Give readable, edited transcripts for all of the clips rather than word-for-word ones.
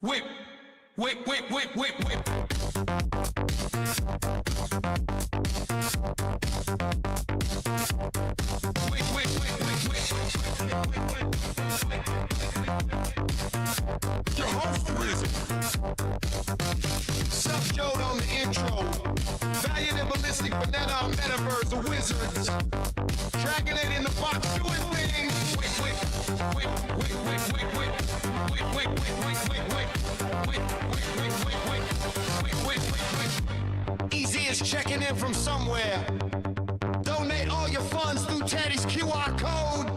Whip, whip, whip, whip, whip, whip. Whip, whip, whip, whip, whip. Your host wizard. Self-Jode on the intro. Valiant and ballistic, banana, Metaverse, the wizards. Dragonade in the box, doing things. Whip, whip, whip, whip, whip, whip, whip. Whip, whip, whip, whip, whip, whip. Whip, whip, whip, whip, whip. Whip, whip, whip, whip. Easy is checking in from somewhere. Donate all your funds through Teddy's QR code.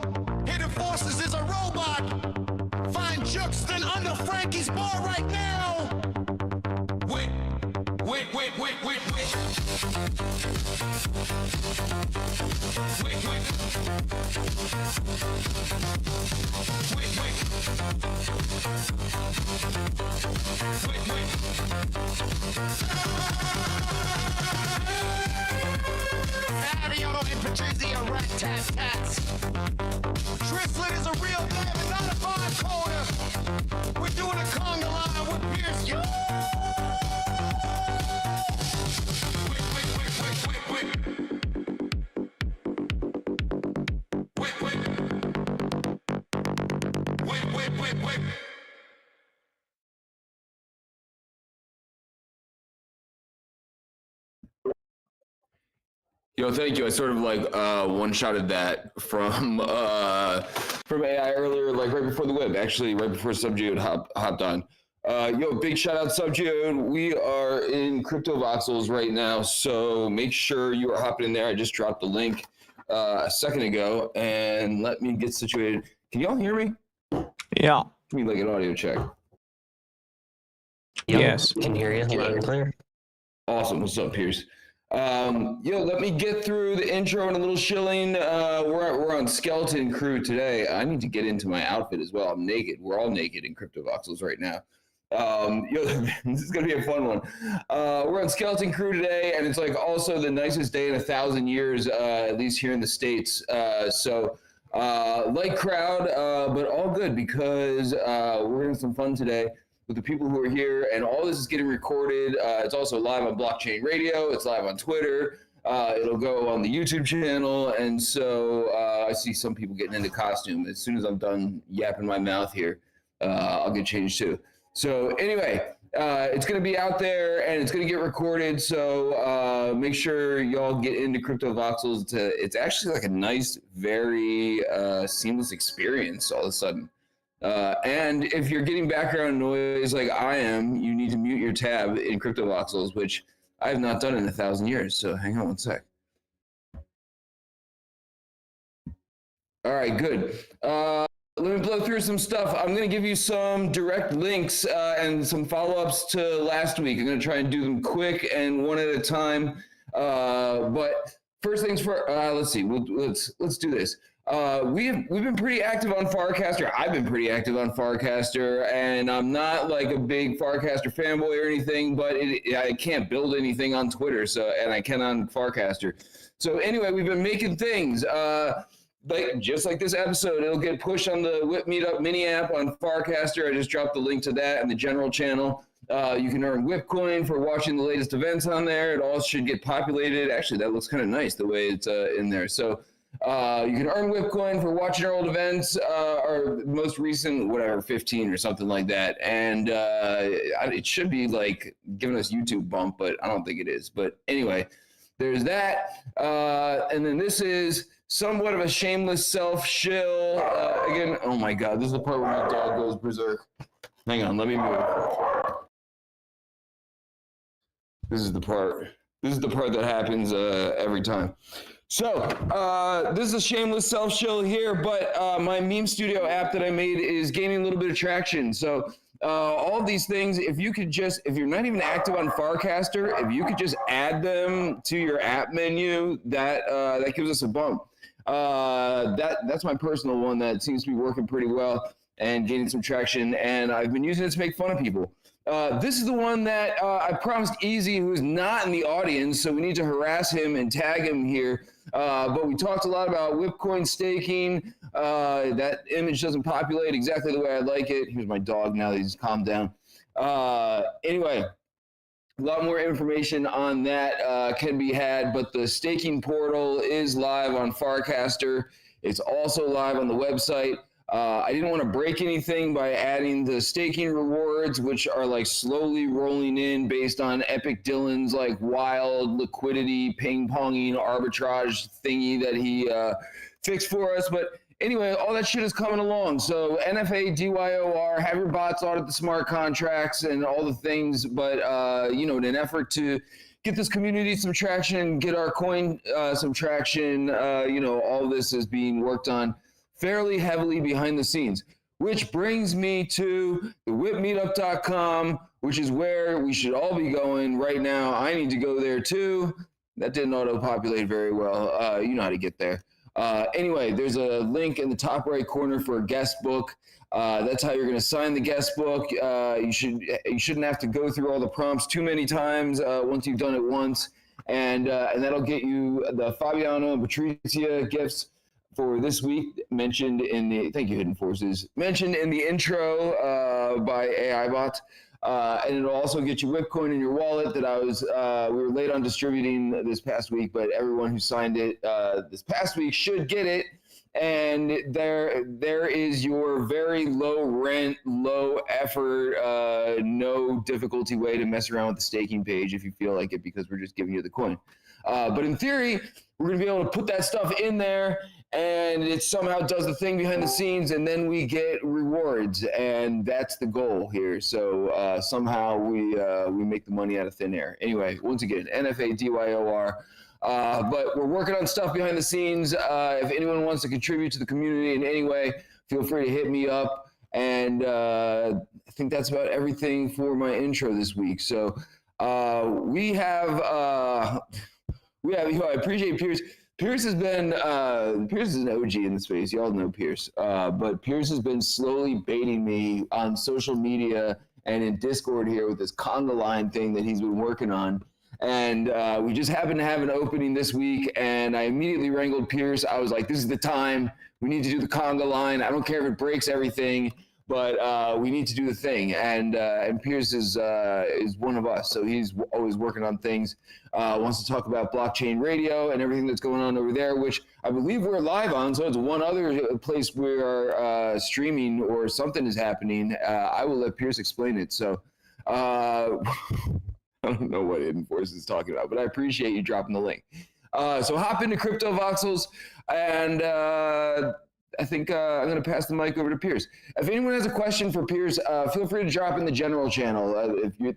Hidden Forces is a robot. Find Juxton under Frankie's bar right now. Whip, whip, whip, whip, whip, whip. Whip, whip. Whip, whip. Whip, whip. Adiono and Patrizia rat-tat-tats. Triplet is a real name and not a barcoder. We're doing a Conga line with Pierce. Yo! Whip, whip, whip, whip, whip, whip. Whip, whip. Whip, whip, whip, whip. Yo, thank you. I sort of like one-shotted that from AI earlier, like right before the whip, actually right before Subgeode hopped on. Yo, big shout out Subgeode. We are in Cryptovoxels right now, so make sure you are hopping in there. I just dropped the link a second ago, and let me get situated. Can y'all hear me? Yeah. Give me like an audio check. Yes. Can hear you loud and clear. Awesome. What's up, Pierce? Yo, let me get through the intro and a little shilling. We're on Skeleton Crew today. I need to get into my outfit as well. I'm naked. We're all naked in Cryptovoxels right now. Yo, this is gonna be a fun one. We're on Skeleton Crew today, and it's like also the nicest day in 1,000 years, at least here in the States. So light crowd, but all good because we're having some fun today with the people who are here, and all this is getting recorded. It's also live on BlockChain Radio. It's live on Twitter. It'll go on the YouTube channel, and so I see some people getting into costume. As soon as I'm done yapping my mouth here, I'll get changed too. So anyway, it's going to be out there, and it's going to get recorded, so make sure y'all get into Cryptovoxels. It's actually like a nice, very seamless experience all of a sudden. And if you're getting background noise like I am, you need to mute your tab in Cryptovoxels, which I have not done in 1,000 years. So hang on one sec. All right, good. Let me blow through some stuff. I'm going to give you some direct links and some follow-ups to last week. I'm going to try and do them quick and one at a time. But first things first, let's see. Let's do this. We've been pretty active on Farcaster. I've been pretty active on Farcaster, and I'm not like a big Farcaster fanboy or anything, but I can't build anything on Twitter, and I can on Farcaster. So anyway, we've been making things. Just like this episode, it'll get pushed on the WIP Meetup mini app on Farcaster. I just dropped the link to that in the general channel. You can earn WIP coin for watching the latest events on there. It all should get populated. Actually, that looks kind of nice the way it's in there. So you can earn WIP coin for watching our old events, our most recent, whatever, 15 or something like that. And it should be like giving us YouTube bump, but I don't think it is. But anyway, there's that. And then this is somewhat of a shameless self-shill. Again, oh my God, this is the part where my dog goes berserk. Hang on, let me move. This is the part that happens every time. So this is a shameless self-shill here, but my meme studio app that I made is gaining a little bit of traction. So all of these things, if you're not even active on Farcaster, if you could just add them to your app menu, that gives us a bump. That's my personal one that seems to be working pretty well and gaining some traction, and I've been using it to make fun of people. This is the one that I promised Easy, who's not in the audience, so we need to harass him and tag him here. But we talked a lot about WIP coin staking. That image doesn't populate exactly the way I like it. Here's my dog now that he's calmed down. Anyway, a lot more information on that can be had, but the staking portal is live on Farcaster. It's also live on the website. I didn't want to break anything by adding the staking rewards, which are like slowly rolling in based on Epic Dylan's like wild liquidity ping ponging arbitrage thingy that he fixed for us. But anyway, all that shit is coming along. So NFA, DYOR, have your bots audit the smart contracts and all the things. But, in an effort to get this community some traction, get our coin some traction, all this is being worked on fairly heavily behind the scenes. Which brings me to the WIPmeetup.com, which is where we should all be going right now. I need to go there too. That didn't auto-populate very well. You know how to get there. Anyway, there's a link in the top right corner for a guest book. That's how you're going to sign the guest book. You shouldn't have to go through all the prompts too many times once you've done it once, and that'll get you the Fabiano and Patricia gifts for this week mentioned in the thank you Hidden Forces mentioned in the intro by AI Bot. And it'll also get you WIPcoin in your wallet that we were late on distributing this past week, but everyone who signed it this past week should get it. And there is your very low rent, low effort, no difficulty way to mess around with the staking page if you feel like it, because we're just giving you the coin. But in theory, we're going to be able to put that stuff in there, and it somehow does the thing behind the scenes, and then we get rewards, and that's the goal here. So somehow we make the money out of thin air. Anyway, once again, NFA DYOR. But we're working on stuff behind the scenes. If anyone wants to contribute to the community in any way, feel free to hit me up. And I think that's about everything for my intro this week. So we have I appreciate Pierce. Pierce has been Pierce is an OG in the space. Y'all know Pierce, but Pierce has been slowly baiting me on social media and in Discord here with this Conga line thing that he's been working on. And we just happened to have an opening this week, and I immediately wrangled Pierce. I was like, "This is the time. We need to do the Conga line. I don't care if it breaks everything, but we need to do the thing." And Pierce is one of us, so he's always working on things. Wants to talk about BlockChain Radio and everything that's going on over there, which I believe we're live on. So it's one other place we are streaming or something is happening. I will let Pierce explain it. So I don't know what Hidden Force is talking about, but I appreciate you dropping the link. So hop into Cryptovoxels, and I think I'm going to pass the mic over to Pierce. If anyone has a question for Pierce, feel free to drop in the general channel.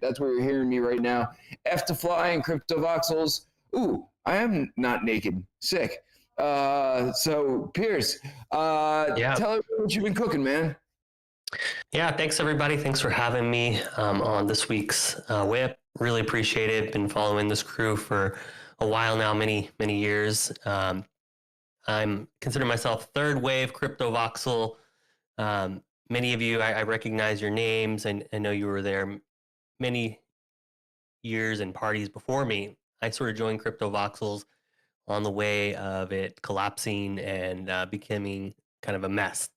That's where you're hearing me right now. F to Fly and Cryptovoxels. Ooh, I am not naked. Sick. So Pierce, tell everyone what you've been cooking, man. Yeah, thanks everybody. Thanks for having me on this week's WIP. Really appreciate it. Been following this crew for a while now, many years. I'm considering myself third wave Cryptovoxel. Many of you, I recognize your names, and I know you were there many years and parties before me. I sort of joined Cryptovoxels on the way of it collapsing and becoming kind of a mess.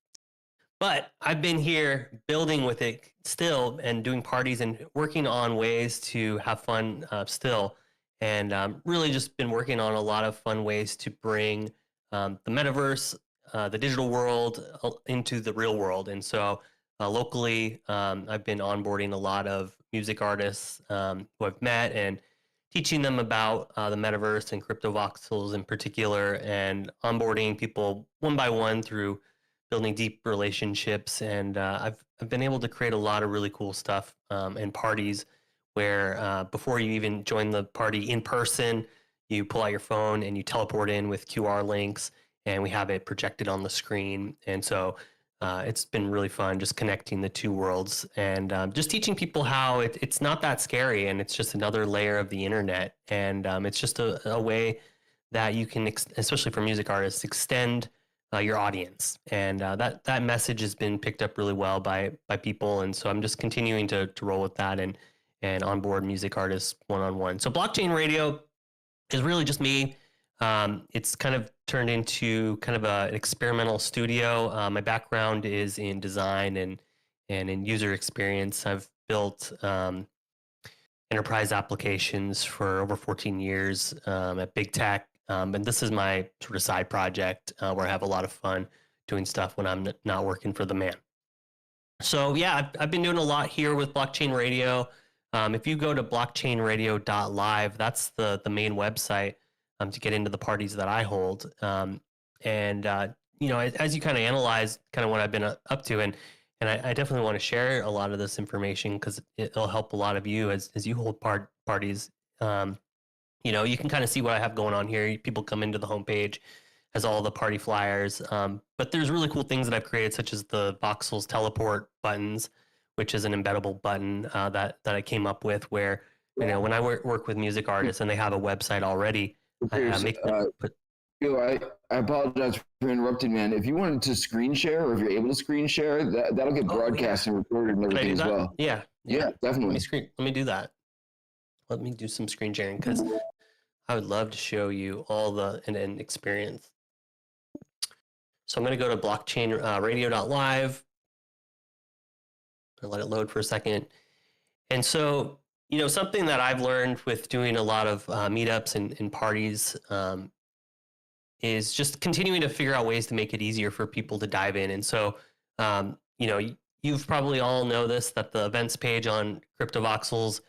But I've been here building with it still and doing parties and working on ways to have fun still. And really just been working on a lot of fun ways to bring the metaverse, the digital world into the real world. And so locally, I've been onboarding a lot of music artists who I've met and teaching them about the metaverse and Cryptovoxels in particular, and onboarding people one by one through building deep relationships. And I've been able to create a lot of really cool stuff and parties where before you even join the party in person, you pull out your phone and you teleport in with QR links, and we have it projected on the screen. And so it's been really fun just connecting the two worlds and just teaching people how it's not that scary, and it's just another layer of the internet. And it's just a way that you can, especially for music artists, extend your audience. And that message has been picked up really well by people. And so I'm just continuing to roll with that and onboard music artists one-on-one. So BlockChain Radio is really just me. It's kind of turned into kind of an experimental studio. My background is in design and in user experience. I've built enterprise applications for over 14 years at big tech. And this is my sort of side project where I have a lot of fun doing stuff when I'm not working for the man. So yeah, I've been doing a lot here with Blockchain Radio. If you go to blockchainradio.live, that's the main website to get into the parties that I hold. You know, as you kind of analyze kind of what I've been up to, and I definitely want to share a lot of this information because it'll help a lot of you as you hold parties. You know, you can kind of see what I have going on here. People come into the homepage, has all the party flyers. But there's really cool things that I've created, such as the Voxels teleport buttons, which is an embeddable button that I came up with where, you know, when I work with music artists and they have a website already, I make them put... I apologize for interrupting, man. If you wanted to screen share, or if you're able to screen share, that'll get broadcast and recorded and everything as well. Yeah, definitely. Let me do that. Let me do some screen sharing because I would love to show you all the end-to-end experience. So I'm going to go to blockchainradio.live. I'll let it load for a second. And so, you know, something that I've learned with doing a lot of meetups and parties is just continuing to figure out ways to make it easier for people to dive in. And so, you know, you've probably all know this, that the events page on Cryptovoxels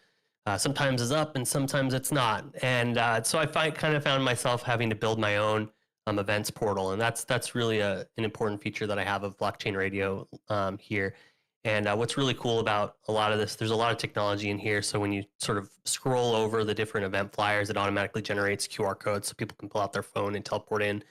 sometimes is up and sometimes it's not. And so I kind of found myself having to build my own events portal. And that's really an important feature that I have of Blockchain Radio here. And what's really cool about a lot of this, there's a lot of technology in here. So when you sort of scroll over the different event flyers, it automatically generates QR codes so people can pull out their phone and teleport in.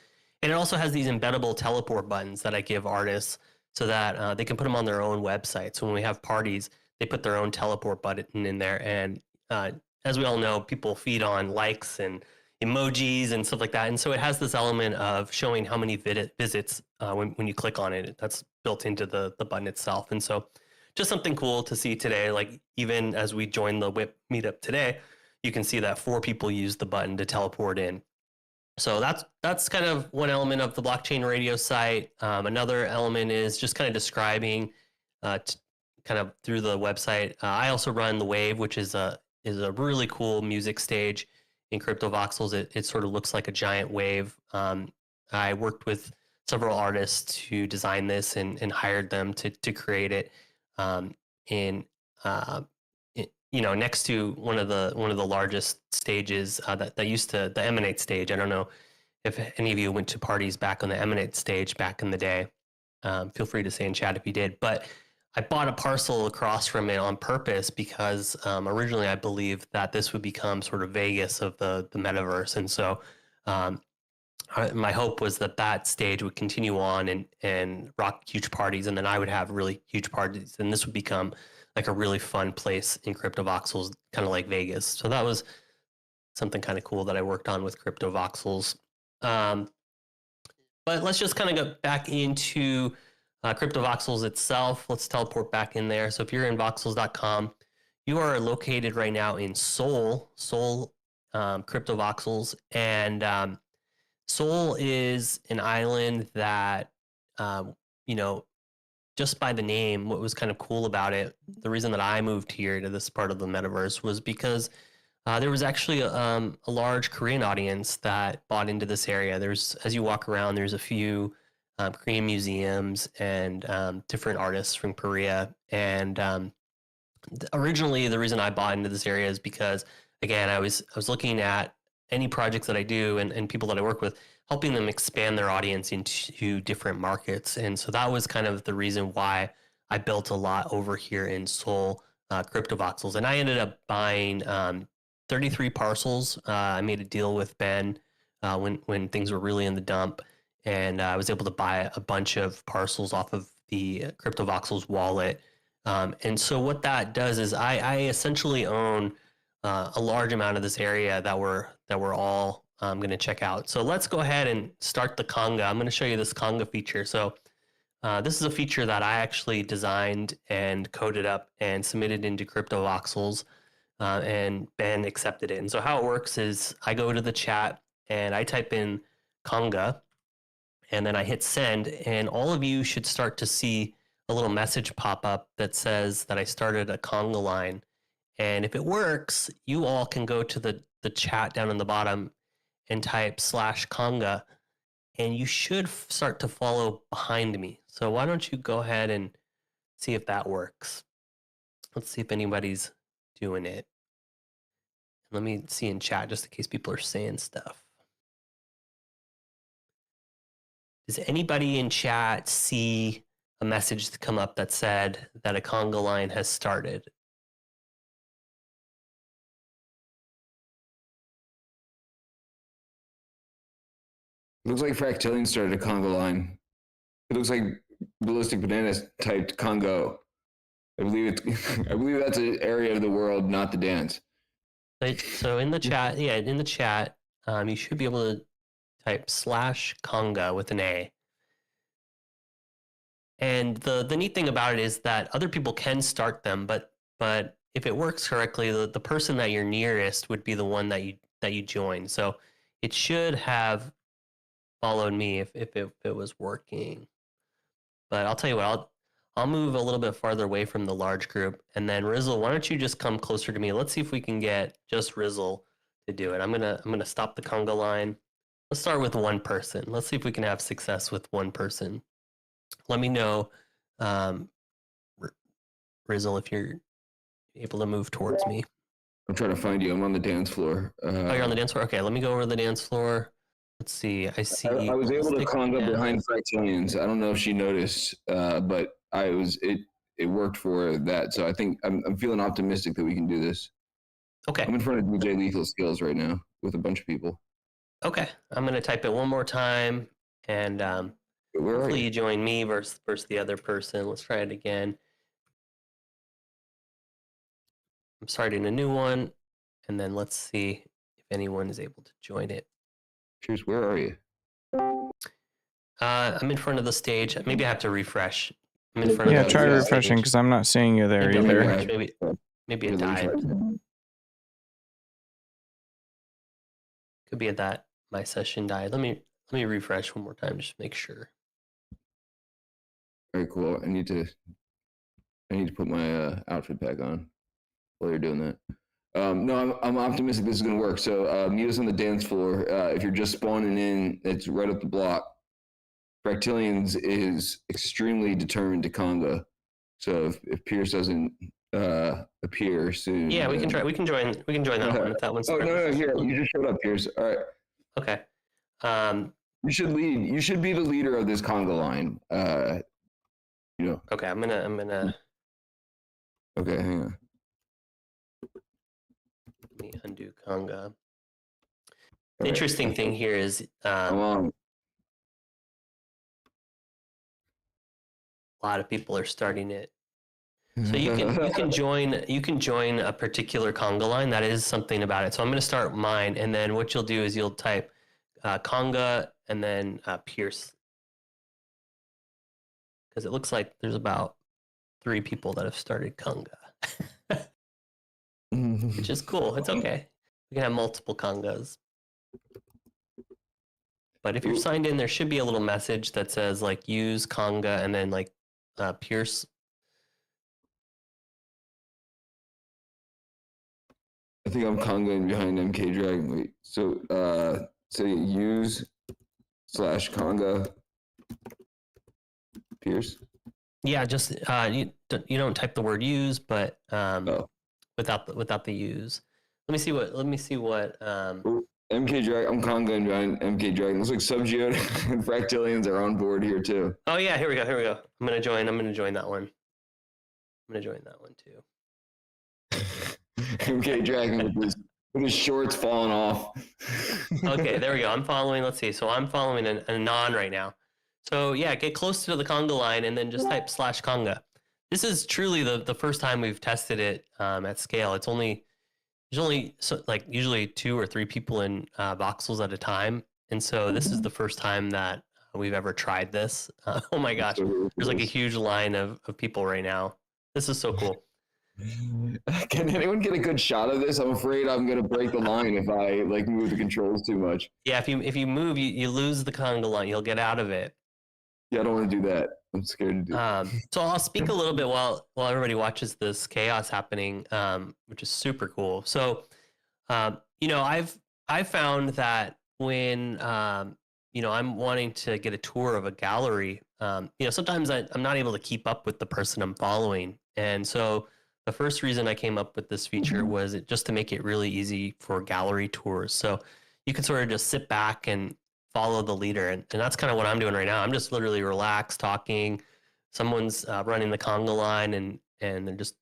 And it also has these embeddable teleport buttons that I give artists so that they can put them on their own website. So when we have parties, they put their own teleport button in there. And as we all know, people feed on likes and emojis and stuff like that. And so it has this element of showing how many visits when you click on it. That's built into the button itself. And so just something cool to see today. Like even as we join the WIP Meetup today, you can see that 4 people used the button to teleport in. So that's kind of one element of the Blockchain Radio site. Another element is just kind of describing kind of through the website. I also run the Wave, which is a really cool music stage in Cryptovoxels. It sort of looks like a giant wave. I worked with several artists to design this and hired them to create it you know, next to one of the largest stages that used to, the Emanate stage. I don't know if any of you went to parties back on the Emanate stage back in the day. Feel free to say in chat if you did. But I bought a parcel across from it on purpose because originally I believed that this would become sort of Vegas of the metaverse. And so my hope was that stage would continue on and rock huge parties. And then I would have really huge parties. And this would become like a really fun place in Cryptovoxels, kind of like Vegas. So that was something kind of cool that I worked on with Cryptovoxels. But let's just kind of go back into Cryptovoxels itself. Let's teleport back in there. So if you're in voxels.com, you are located right now in Seoul, Cryptovoxels. And Seoul is an island that, you know, just by the name, what was kind of cool about it, the reason that I moved here to this part of the metaverse was because there was actually a large Korean audience that bought into this area. There's, as you walk around, there's a few Korean museums and different artists from Korea. And originally, the reason I bought into this area is because, again, I was looking at any projects that I do and people that I work with, helping them expand their audience into different markets. And so that was kind of the reason why I built a lot over here in Seoul, Cryptovoxels. And I ended up buying 33 parcels. I made a deal with Ben when things were really in the dump. And I was able to buy a bunch of parcels off of the Cryptovoxels wallet. And so what that does is I essentially own a large amount of this area that we're all going to check out. So let's go ahead and start the Conga. I'm going to show you this Conga feature. So this is a feature that I actually designed and coded up and submitted into Cryptovoxels, and Ben accepted it. And so how it works is I go to the chat and I type in Conga, and then I hit send, and all of you should start to see a little message pop up that says that I started a Conga line. And if it works, you all can go to the chat down in the bottom and type /Conga, and you should start to follow behind me. So why don't you go ahead and see if that works? Let's see if anybody's doing it. Let me see in chat just in case people are saying stuff. Does anybody in chat see a message to come up that said that a Conga line has started? Looks like Fractillion started a Conga line. It looks like Ballistic Bananas typed Congo. I believe that's an area of the world, not the dance. So in the chat, you should be able to type /Conga with an A. And the neat thing about it is that other people can start them, but if it works correctly, the person that you're nearest would be the one that you join. So it should have followed me if it was working. But I'll tell you what, I'll move a little bit farther away from the large group, and then Rizzle, why don't you just come closer to me? Let's see if we can get just Rizzle to do it. I'm gonna stop the Conga line. Let's start with one person. Let's see if we can have success with one person. Let me know, Rizzle, if you're able to move towards me. I'm trying to find you. I'm on the dance floor. Oh, you're on the dance floor? Okay, let me go over to the dance floor. Let's see. I see. I was able to Conga behind Fractillions. I don't know if she noticed, but it worked for that. So I think I'm feeling optimistic that we can do this. Okay. I'm in front of DJ Lethal Skills right now with a bunch of people. Okay. I'm going to type it one more time, and hopefully you join me versus the other person. Let's try it again. I'm starting a new one, and then let's see if anyone is able to join it. Cheers, where are you? I'm in front of the stage. Maybe I have to refresh. I'm in front of the try refreshing because I'm not seeing you there either. Maybe it died. Could be that my session died. Let me refresh one more time just to make sure. Very cool. I need to put my outfit back on while you're doing that. No, I'm optimistic this is going to work. So meet us on the dance floor. If you're just spawning in, it's right up the block. Fractillions is extremely determined to Conga. So if Pierce doesn't appear soon, yeah, we can try. We can join that one if that one's. Oh no, here you just showed up, Pierce. All right. Okay. You should lead. You should be the leader of this Conga line. Okay, I'm gonna. Okay, hang on. Let me undo Conga. The interesting thing here is a lot of people are starting it. So you can join a particular Conga line. That is something about it. So I'm going to start mine, and then what you'll do is you'll type Conga and then Pierce, because it looks like there's about 3 people that have started Conga, which is cool. It's okay. We can have multiple Congas. But if you're signed in, there should be a little message that says like use Conga and then like Pierce. I think I'm Congaing behind MK Dragon. Wait, so say use /Conga Pierce. Yeah, just you don't type the word use, but without the use. Let me see what MK Dragon. I'm Congaing behind MK Dragon. Looks like Subgeo and Fractillions are on board here too. Oh yeah, here we go. I'm gonna join that one. I'm gonna join that one too. MK Dragon with his shorts falling off. Okay, there we go. I'm following. Let's see. So I'm following a non right now. So yeah, get close to the Conga line and then just type /Conga. This is truly the first time we've tested it at scale. There's only usually 2 or 3 people in voxels at a time, and so this is the first time that we've ever tried this. Oh my gosh, there's like a huge line of people right now. This is so cool. Can anyone get a good shot of this? I'm afraid I'm gonna break the line if I move the controls too much. Yeah, if you move, you lose the Conga line. You'll get out of it. Yeah, I don't want to do that. I'm scared to do that. So I'll speak a little bit while everybody watches this chaos happening, which is super cool. So, I've found that when I'm wanting to get a tour of a gallery, sometimes I'm not able to keep up with the person I'm following, and so the first reason I came up with this feature was just to make it really easy for gallery tours. So you can sort of just sit back and follow the leader, and that's kind of what I'm doing right now. I'm just literally relaxed, talking. Someone's running the conga line, and they're just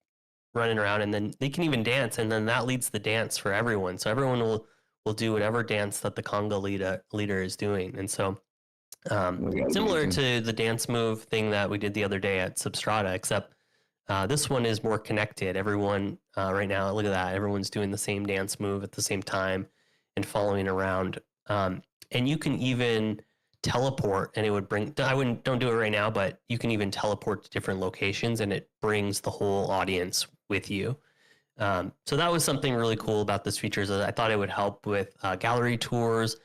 running around, and then they can even dance, and then that leads the dance for everyone. So everyone will do whatever dance that the conga leader is doing. And so similar to the dance move thing that we did the other day at Substrata, except this one is more connected. Everyone right now, look at that. Everyone's doing the same dance move at the same time and following around. And you can even teleport, and it would don't do it right now, but you can even teleport to different locations, and it brings the whole audience with you. So that was something really cool about this feature, is that I thought it would help with gallery tours,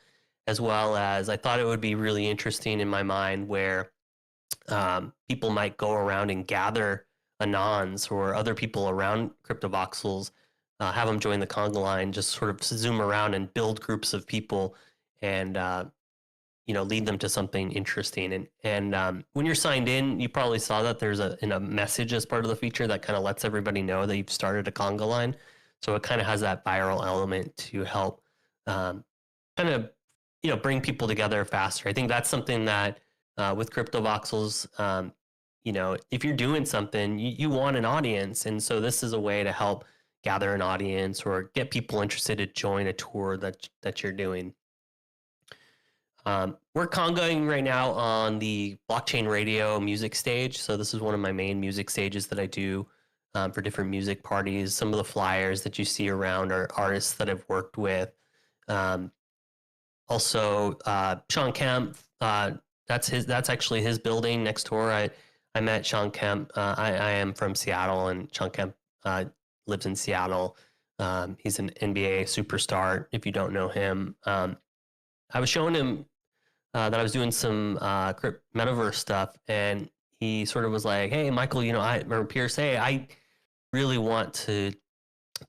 as well as I thought it would be really interesting in my mind where people might go around and gather anons or other people around Cryptovoxels, have them join the conga line, just sort of zoom around and build groups of people and lead them to something interesting. And when you're signed in, you probably saw that there's a message as part of the feature that kind of lets everybody know that you've started a conga line. So it kind of has that viral element to help kind of bring people together faster. I think that's something that with Cryptovoxels, if you're doing something, you want an audience, and so this is a way to help gather an audience or get people interested to join a tour that you're doing. We're congaing right now on the BlockChain radio music stage. So this is one of my main music stages that I do for different music parties. Some of the flyers that you see around are artists that I've worked with. Also, Sean Kemp, that's actually his building next door. I met Sean Kemp. I am from Seattle, and Sean Kemp lives in Seattle. He's an NBA superstar, if you don't know him. I was showing him that I was doing some Metaverse stuff, and he sort of was like, "Hey, Michael, or Pierce, hey, I really want to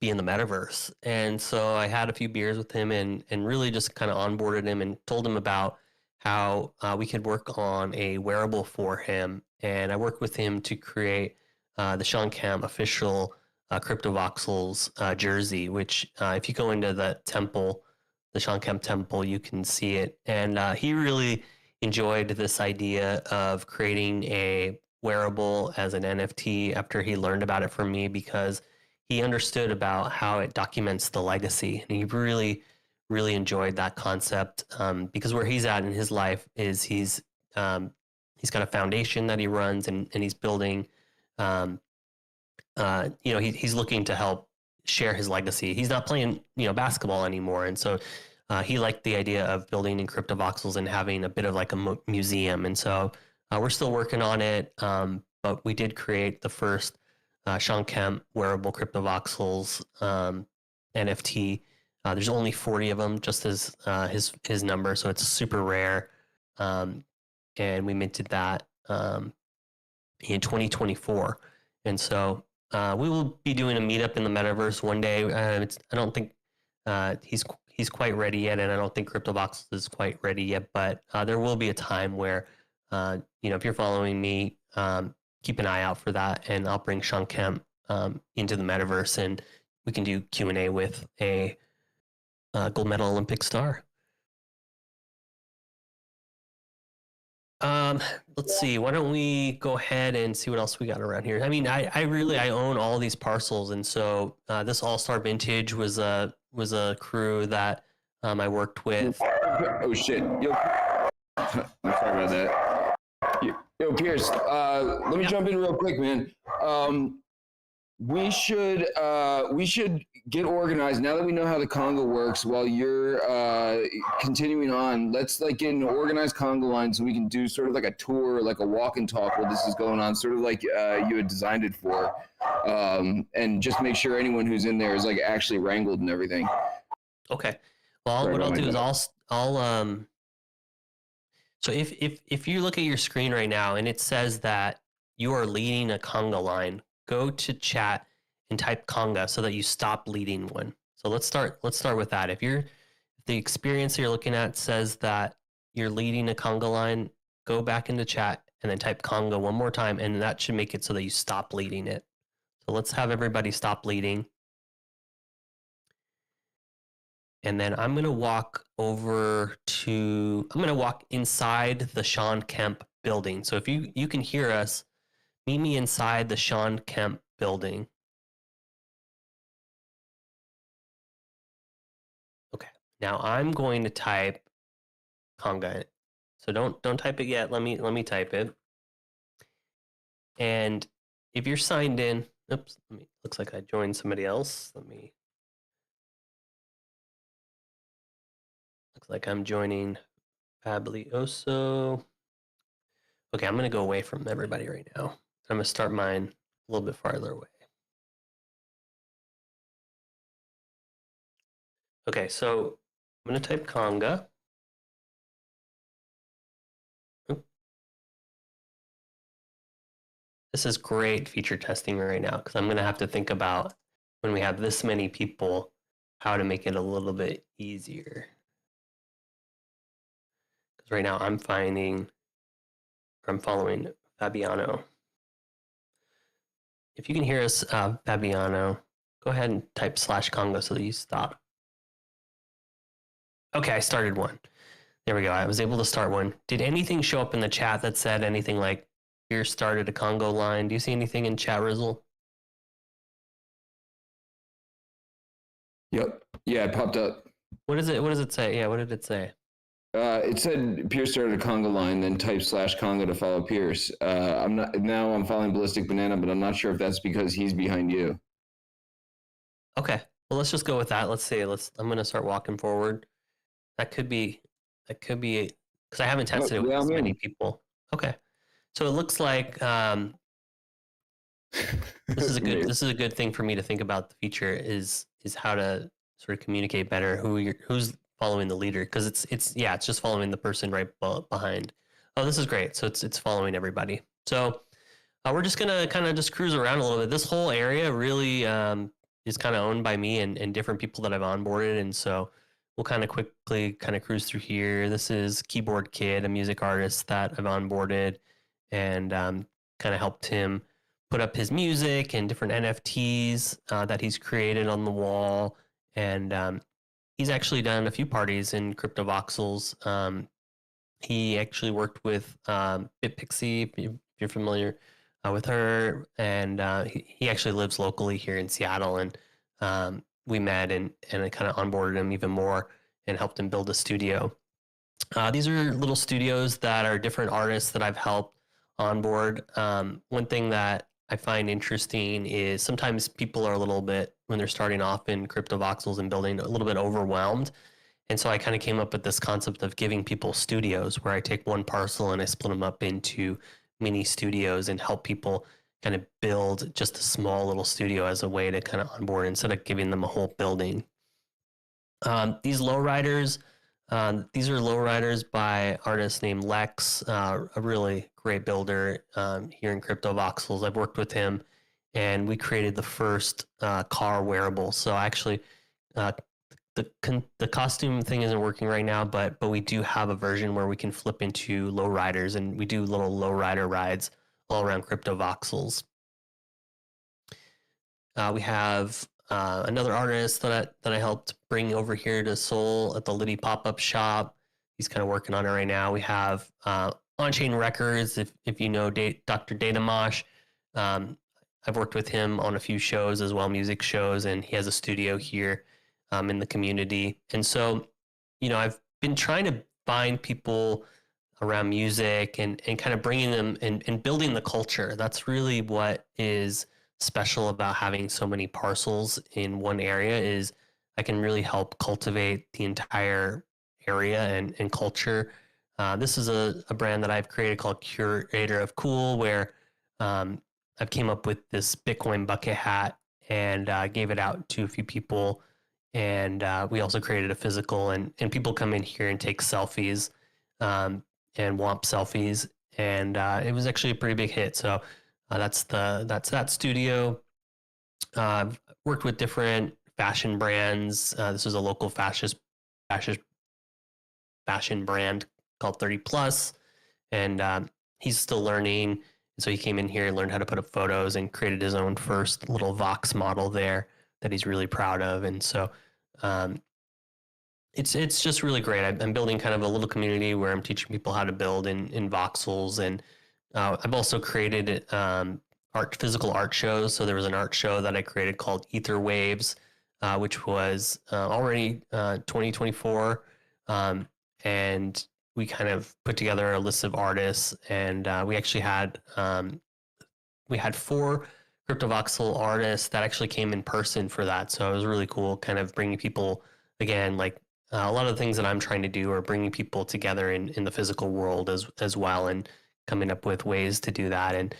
be in the Metaverse." And so I had a few beers with him and really just kind of onboarded him and told him about how we could work on a wearable for him. And I worked with him to create the Sean Kemp official Cryptovoxels jersey, which if you go into the temple, the Sean Kemp temple, you can see it. And he really enjoyed this idea of creating a wearable as an NFT after he learned about it from me, because he understood about how it documents the legacy. And he really, really enjoyed that concept because where he's at in his life is he's got a foundation that he runs, and he's building, he's looking to help share his legacy. He's not playing, basketball anymore. And so he liked the idea of building in Cryptovoxels and having a bit of like a museum. And so we're still working on it. But we did create the first Sean Kemp wearable Cryptovoxels NFT. There's only 40 of them, just as his number. So it's super rare. And we minted that in 2024. And so we will be doing a meetup in the Metaverse one day. I don't think he's quite ready yet, and I don't think Cryptovoxels is quite ready yet. But there will be a time where, if you're following me, keep an eye out for that, and I'll bring Sean Kemp into the Metaverse, and we can do Q&A with a gold medal Olympic star. Let's see. Why don't we go ahead and see what else we got around here? I mean, I own all these parcels, and so this All-Star Vintage was a crew that I worked with. Oh shit! Yo, I'm sorry about that. Yo, Pierce. Let me jump in real quick, man. We should get organized now that we know how the Conga works. While you're continuing on, let's get an organized Conga line so we can do sort of like a tour, like a walk and talk while this is going on, sort of like you had designed it for, and just make sure anyone who's in there is actually wrangled and everything. Okay. Well, what I'll do is I'll So if you look at your screen right now and it says that you are leading a conga line, go to chat and type conga so that you stop leading one. So let's start with that. If the experience you're looking at says that you're leading a conga line, go back into chat and then type conga one more time, and that should make it so that you stop leading it. So let's have everybody stop leading. And then I'm going to walk inside the Sean Kemp building. So if you can hear us, meet me inside the Sean Kemp building. Okay. Now I'm going to type conga. So don't type it yet. Let me type it. And if you're signed in, oops, looks like I joined somebody else. Looks like I'm joining Fablioso. Okay, I'm going to go away from everybody right now. I'm going to start mine a little bit farther away. Okay, so I'm going to type conga. This is great feature testing right now because I'm going to have to think about when we have this many people, how to make it a little bit easier. Because right now I'm following Fabiano. If you can hear us, Fabiano, go ahead and type /conga so that you stop. Okay, I started one. There we go. I was able to start one. Did anything show up in the chat that said anything like, here started a Congo line? Do you see anything in chat, Rizzle? Yep. Yeah, it popped up. What does it say? Yeah, what did it say? It said Pierce started a conga line, then type /conga to follow Pierce. I'm following Ballistic Banana, but I'm not sure if that's because he's behind you. Okay. Well, let's just go with that. Let's see. I'm going to start walking forward. That could be because I haven't tested it with as many people. Okay. So it looks like this is a good thing for me to think about. The feature is how to sort of communicate better who's following the leader, because it's just following the person right behind. Oh, this is great. So it's following everybody. So we're just gonna kind of just cruise around a little bit. This whole area really is kind of owned by me and different people that I've onboarded, and so we'll kind of quickly kind of cruise through here. This is Keyboard Kid, a music artist that I've onboarded and kind of helped him put up his music and different NFTs that he's created on the wall. And he's actually done a few parties in Cryptovoxels. He actually worked with WIPC, if you're familiar with her. And he actually lives locally here in Seattle. And we met and I kind of onboarded him even more and helped him build a studio. These are little studios that are different artists that I've helped onboard. One thing that I find interesting is sometimes people are a little bit, when they're starting off in Cryptovoxels and building, a little bit overwhelmed. And so I kind of came up with this concept of giving people studios where I take one parcel and I split them up into mini studios and help people kind of build just a small little studio as a way to kind of onboard instead of giving them a whole building. These lowriders, these are lowriders by artist named Lex, a really great builder here in Cryptovoxels. I've worked with him and we created the first car wearable. So actually the costume thing isn't working right now, but we do have a version where we can flip into lowriders, and we do little lowrider rides all around Cryptovoxels. We have another artist that I helped bring over here to Seoul at the Liddy pop-up shop. He's kind of working on it right now. We have On-Chain Records, if you know Dr. Datamosh. I've worked with him on a few shows as well, music shows, and he has a studio here in the community. And so, I've been trying to find people around music and kind of bringing them and building the culture. That's really what is special about having so many parcels in one area, is I can really help cultivate the entire area and culture. This is a brand that I've created called Curator of Cool, where I've came up with this Bitcoin bucket hat and gave it out to a few people. And we also created a physical, and people come in here and take selfies. and WAMP selfies, and it was actually a pretty big hit. So that's that studio. I've worked with different fashion brands. This is a local fashion brand called 30 Plus, and he's still learning. So he came in here and learned how to put up photos and created his own first little Vox model there that he's really proud of. And so it's just really great. I'm building kind of a little community where I'm teaching people how to build in voxels, and I've also created physical art shows. So there was an art show that I created called Ether Waves, which was already 2024, and we kind of put together a list of artists, and we actually had 4 Cryptovoxel artists that actually came in person for that. So it was really cool, kind of bringing people, again, like a lot of the things that I'm trying to do are bringing people together in the physical world as well, and coming up with ways to do that. And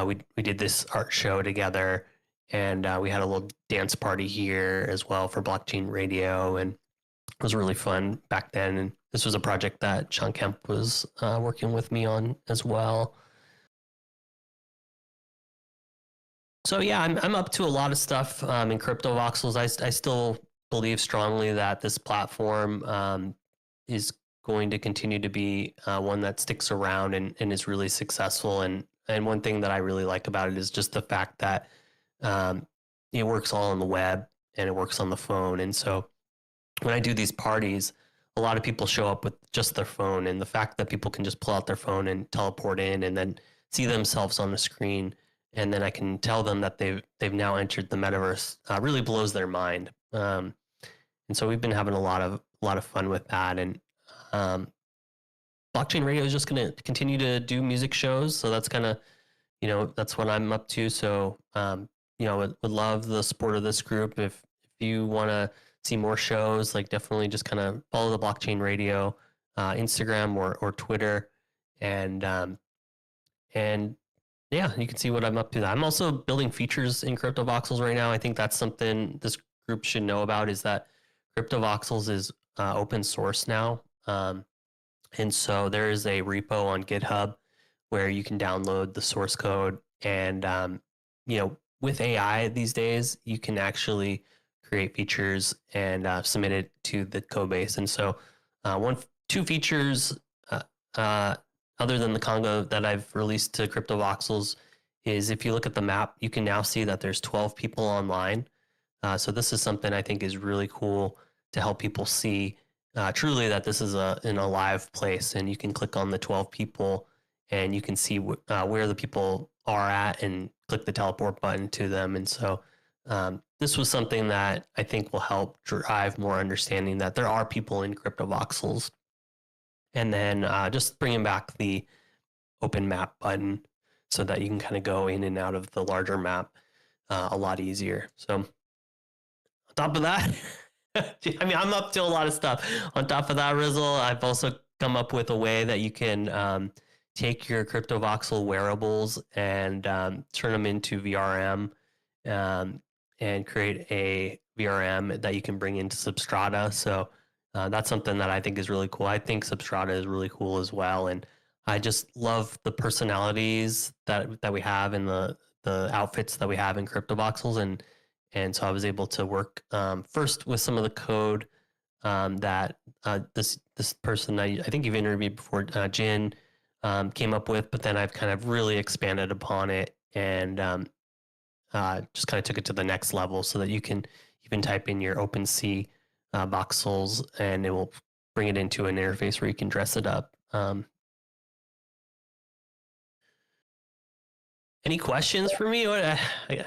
we did this art show together, and we had a little dance party here as well for BlockChain Radio, and it was really fun back then. And this was a project that Sean Kemp was working with me on as well. So yeah, I'm up to a lot of stuff in Cryptovoxels. I still believe strongly that this platform is going to continue to be one that sticks around and is really successful. And one thing that I really like about it is just the fact that it works all on the web and it works on the phone. And so when I do these parties, a lot of people show up with just their phone, and the fact that people can just pull out their phone and teleport in and then see themselves on the screen, and then I can tell them that they've now entered the metaverse, really blows their mind. And so we've been having a lot of fun with that. And BlockChain Radio is just going to continue to do music shows. So that's kind of, that's what I'm up to. So would love the support of this group. If you want to see more shows, like definitely just kind of follow the BlockChain Radio Instagram or Twitter, and yeah, you can see what I'm up to. I'm also building features in Cryptovoxels right now. I think that's something this group should know about, is that Cryptovoxels is open source now. And so there is a repo on GitHub where you can download the source code. And, with AI these days, you can actually create features and submit it to the code base. And so 2 features, other than the Conga that I've released to Cryptovoxels, is if you look at the map, you can now see that there's 12 people online. So this is something I think is really cool to help people see truly that this is in a live place, and you can click on the 12 people and you can see where the people are at and click the teleport button to them. And so this was something that I think will help drive more understanding that there are people in Cryptovoxels. And then just bringing back the open map button so that you can kind of go in and out of the larger map a lot easier. So on top of that, I mean, I'm up to a lot of stuff. On top of that, Rizzle, I've also come up with a way that you can take your Cryptovoxel wearables and turn them into VRM and create a VRM that you can bring into Substrata. So that's something that I think is really cool. I think Substrata is really cool as well. And I just love the personalities that we have and the outfits that we have in Cryptovoxels. And so I was able to work first with some of the code that this person I think you've interviewed before, Jin, came up with, but then I've kind of really expanded upon it and just kind of took it to the next level so that you can even type in your OpenSea voxels and it will bring it into an interface where you can dress it up. Any questions for me? I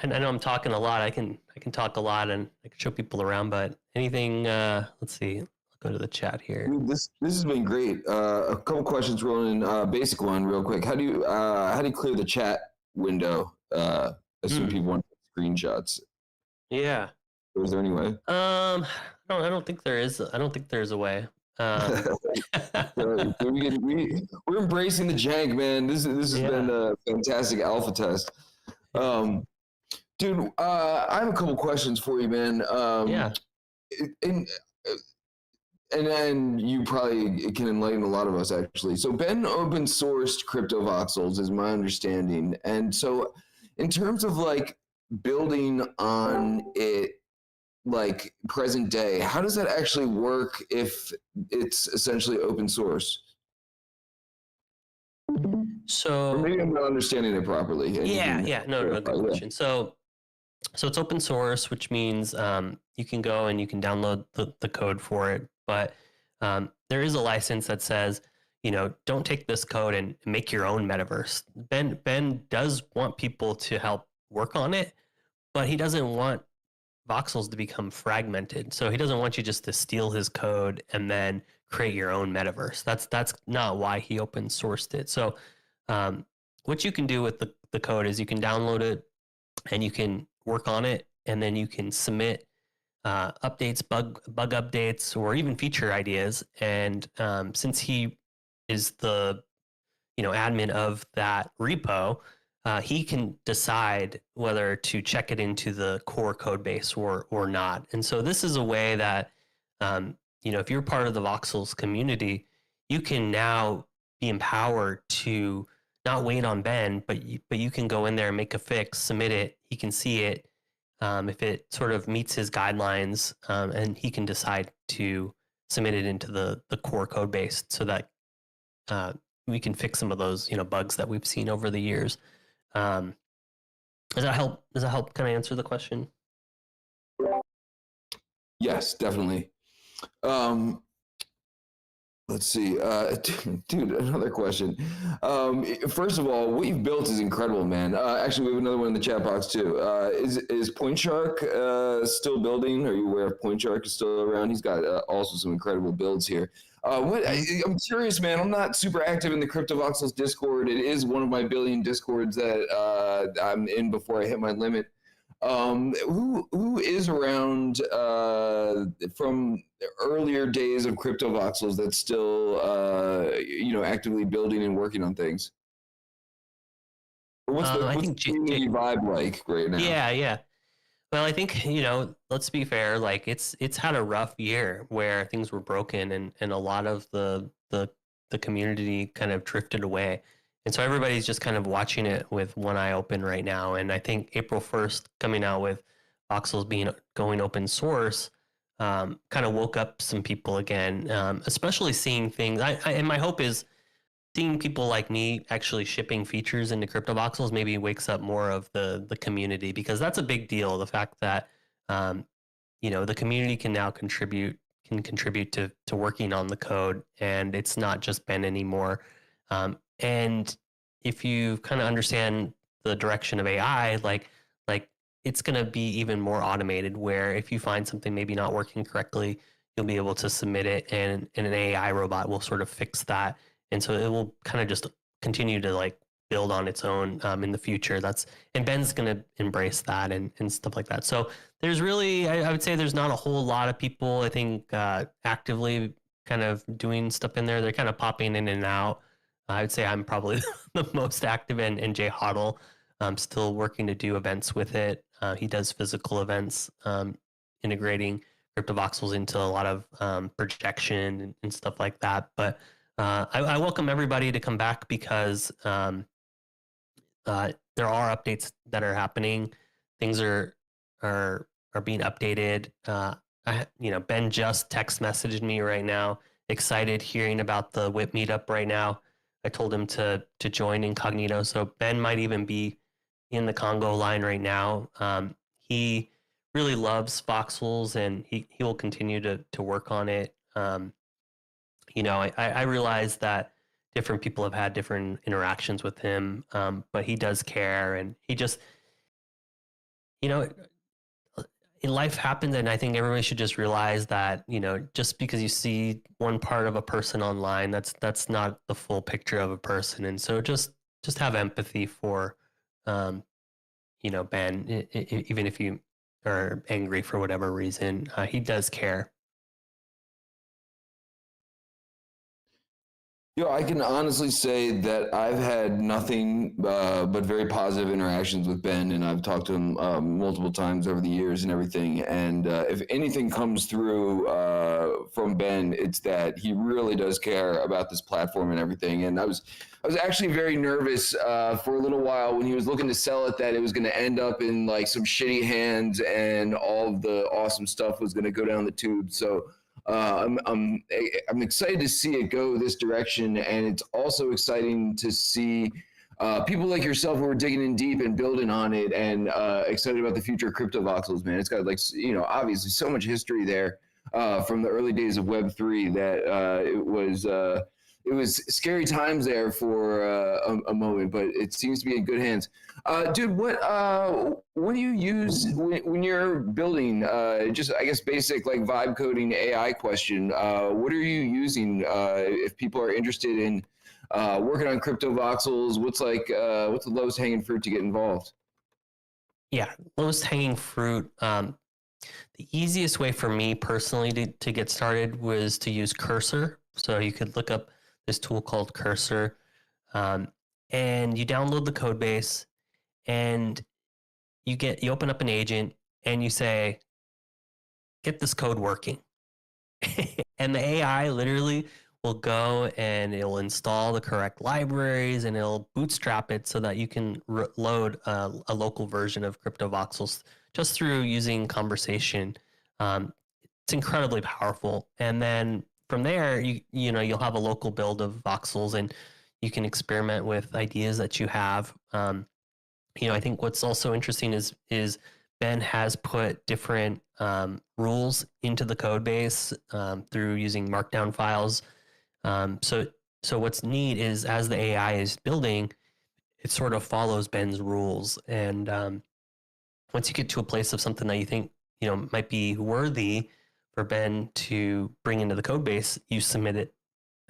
know I'm talking a lot. I can talk a lot and I can show people around, but anything, let's see. I'll go to the chat here. This has been great. A couple questions rolling in. Basic one real quick. How do you clear the chat window? Assume people want screenshots. Yeah. Is there any way? I don't think there is. I don't think there's a way. We're embracing the jank, man. This has been a fantastic alpha test. Dude, I have a couple questions for you, man. and then you probably can enlighten a lot of us actually. So Ben open sourced Cryptovoxels is my understanding. And so in terms of like building on it like present day, how does that actually work if it's essentially open source? Or So maybe I'm not understanding it properly. no, good question. So it's open source, which means you can go and you can download the code for it. But there is a license that says, don't take this code and make your own metaverse. Ben does want people to help work on it, but he doesn't want voxels to become fragmented. So he doesn't want you just to steal his code and then create your own metaverse. That's not why he open sourced it. So what you can do with the code is you can download it and you can work on it, and then you can submit updates, bug updates, or even feature ideas. And since he is the admin of that repo, he can decide whether to check it into the core code base or not. And so this is a way that if you're part of the Voxels community, you can now be empowered to not wait on Ben, but you can go in there and make a fix, submit it. He can see it if it sort of meets his guidelines, and he can decide to submit it into the core code base so that we can fix some of those bugs that we've seen over the years. Does that help? Does that help kind of answer the question? Yes, definitely. Let's see, dude, another question. First of all, what you've built is incredible, man. Actually, we have another one in the chat box too. Is Point Shark still building? Are you aware if Point Shark is still around? He's got also some incredible builds here. I'm curious, man. I'm not super active in the Cryptovoxels Discord. It is one of my billion Discords that I'm in before I hit my limit. Who is around from the earlier days of Cryptovoxels that's still actively building and working on things? Or what's the community vibe like right now? Yeah. Well, I think let's be fair. Like it's had a rough year where things were broken and a lot of the community kind of drifted away. And so everybody's just kind of watching it with one eye open right now. And I think April 1st coming out with Voxels going open source kind of woke up some people again, especially seeing things. And my hope is seeing people like me actually shipping features into Cryptovoxels maybe wakes up more of the community, because that's a big deal. The fact that the community can now contribute to working on the code, and it's not just Ben anymore. And if you kind of understand the direction of AI, like it's going to be even more automated, where if you find something maybe not working correctly, you'll be able to submit it and an AI robot will sort of fix that. And so it will kind of just continue to like build on its own in the future. And Ben's going to embrace that and stuff like that. So there's really, I would say there's not a whole lot of people, I think, actively kind of doing stuff in there. They're kind of popping in and out. I would say I'm probably the most active, and Jay Hoddle, still working to do events with it. He does physical events, integrating Cryptovoxels into a lot of projection and stuff like that. But I welcome everybody to come back, because there are updates that are happening. Things are being updated. Ben just text messaged me right now, excited hearing about the WIP Meetup right now. I told him to join incognito. So Ben might even be in the Congo line right now. He really loves Voxels, and he will continue to work on it. I realize that different people have had different interactions with him, but he does care, and he just, life happens, and I think everybody should just realize that, just because you see one part of a person online, that's not the full picture of a person. And so just have empathy for, Ben, even if you are angry for whatever reason, he does care. I can honestly say that I've had nothing but very positive interactions with Ben, and I've talked to him multiple times over the years and everything. And if anything comes through from Ben, it's that he really does care about this platform and everything. And I was actually very nervous for a little while when he was looking to sell it, that it was going to end up in like some shitty hands and all of the awesome stuff was going to go down the tube. So I'm excited to see it go this direction, and it's also exciting to see people like yourself who are digging in deep and building on it, and excited about the future of Cryptovoxels, man. It's got like obviously so much history there from the early days of Web3 that it was scary times there for a moment, but it seems to be in good hands. Dude, what do you use when you're building? Just I guess basic like vibe coding AI question. What are you using if people are interested in working on Cryptovoxels? What's the lowest hanging fruit to get involved? Yeah, lowest hanging fruit. The easiest way for me personally to get started was to use Cursor. So you could look up this tool called Cursor, and you download the code base, and you open up an agent, and you say, "Get this code working," and the AI literally will go and it'll install the correct libraries, and it'll bootstrap it so that you can load a local version of Cryptovoxels just through using conversation. It's incredibly powerful. And then from there, you'll have a local build of voxels, and you can experiment with ideas that you have. I think what's also interesting is Ben has put different rules into the code base through using markdown files. So what's neat is as the AI is building, it sort of follows Ben's rules. And once you get to a place of something that you think might be worthy for Ben to bring into the code base, you submit it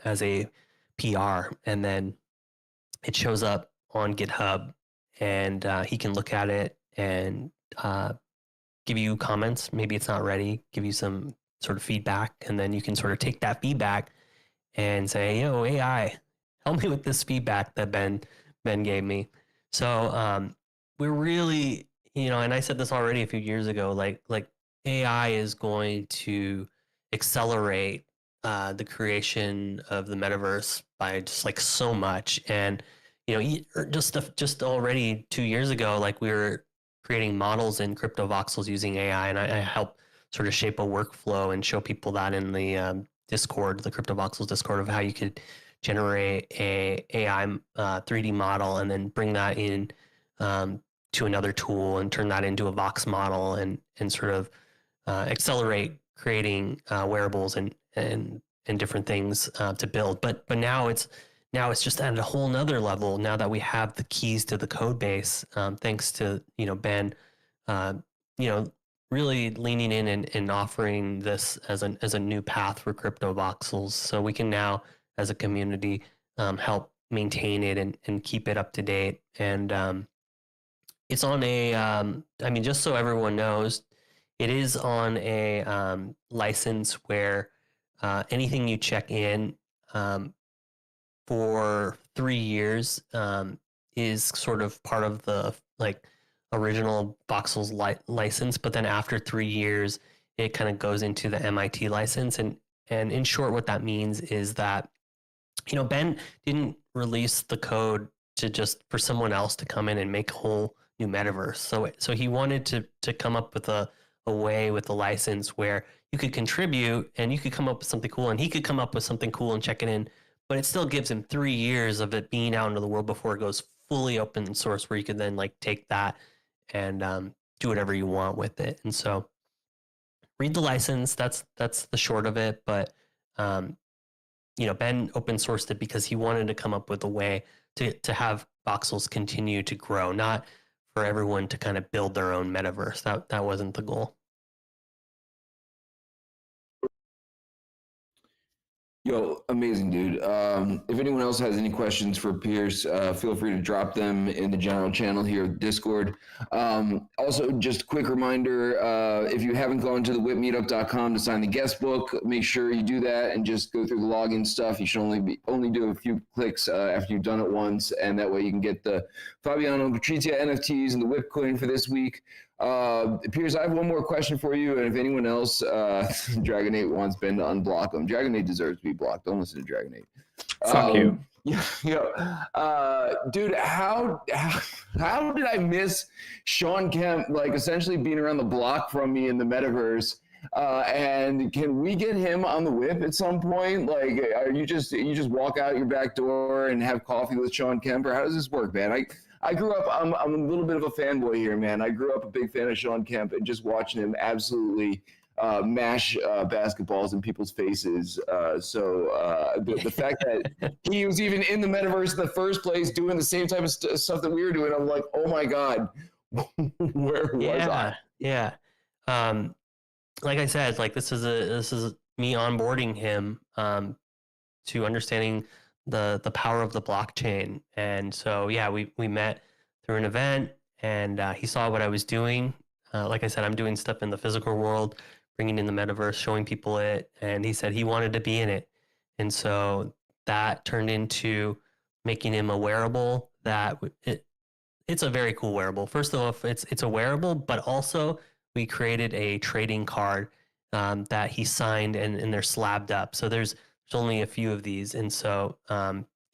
as a PR, and then it shows up on GitHub, and he can look at it and give you comments. Maybe it's not ready, give you some sort of feedback, and then you can sort of take that feedback and say, "Yo, AI, help me with this feedback that Ben gave me." So we're really, and I said this already a few years ago, like AI is going to accelerate the creation of the metaverse by just like so much. And just already 2 years ago, like we were creating models in Cryptovoxels using AI, and I helped sort of shape a workflow and show people that in the Discord, the Cryptovoxels Discord, of how you could generate a AI 3D model and then bring that in to another tool and turn that into a Vox model and sort of accelerate creating wearables and different things to build. But now it's just at a whole nother level now that we have the keys to the code base, thanks to Ben, really leaning in and offering this as a new path for Cryptovoxels. So we can now, as a community, help maintain it and keep it up to date. And it's on just so everyone knows, it is on a license where anything you check in for 3 years is sort of part of the original Voxels license, but then after 3 years, it kind of goes into the MIT license. And in short, what that means is that, Ben didn't release the code for someone else to come in and make a whole new metaverse. So he wanted to come up with a way with the license where you could contribute and you could come up with something cool, and he could come up with something cool and check it in, but it still gives him 3 years of it being out into the world before it goes fully open source, where you could then take that and do whatever you want with it. And so read the license. That's the short of it. But Ben open sourced it because he wanted to come up with a way to have voxels continue to grow, not for everyone to kind of build their own metaverse. That wasn't the goal. Yo, amazing, dude. If anyone else has any questions for Pierce, feel free to drop them in the general channel here at Discord. Also, just a quick reminder, if you haven't gone to the WIPmeetup.com to sign the guest book, make sure you do that and just go through the login stuff. You should only do a few clicks after you've done it once, and that way you can get the Fabiano and Patrizia NFTs and the WIP coin for this week. Piers, I have one more question for you, and if anyone else, Dragonate wants Ben to unblock him. Dragonate deserves to be blocked. Don't listen to Dragonate. Fuck you. Dude, how did I miss Sean Kemp like essentially being around the block from me in the metaverse? And can we get him on the whip at some point? Like, are you just walk out your back door and have coffee with Sean Kemp, or how does this work, man? I grew up. I'm a little bit of a fanboy here, man. I grew up a big fan of Sean Kemp and just watching him absolutely mash basketballs in people's faces. The fact that he was even in the metaverse in the first place, doing the same type of stuff that we were doing, I'm like, oh my god, where was I? Yeah. Like I said, like this is me onboarding him to understanding the power of the blockchain. And so yeah, we met through an event, and he saw what I was doing. Like I said, I'm doing stuff in the physical world, bringing in the metaverse, showing people it, and he said he wanted to be in it. And so that turned into making him a wearable. It's a very cool wearable. First of all, it's a wearable, but also we created a trading card that he signed, and they're slabbed up. So there's only a few of these, and so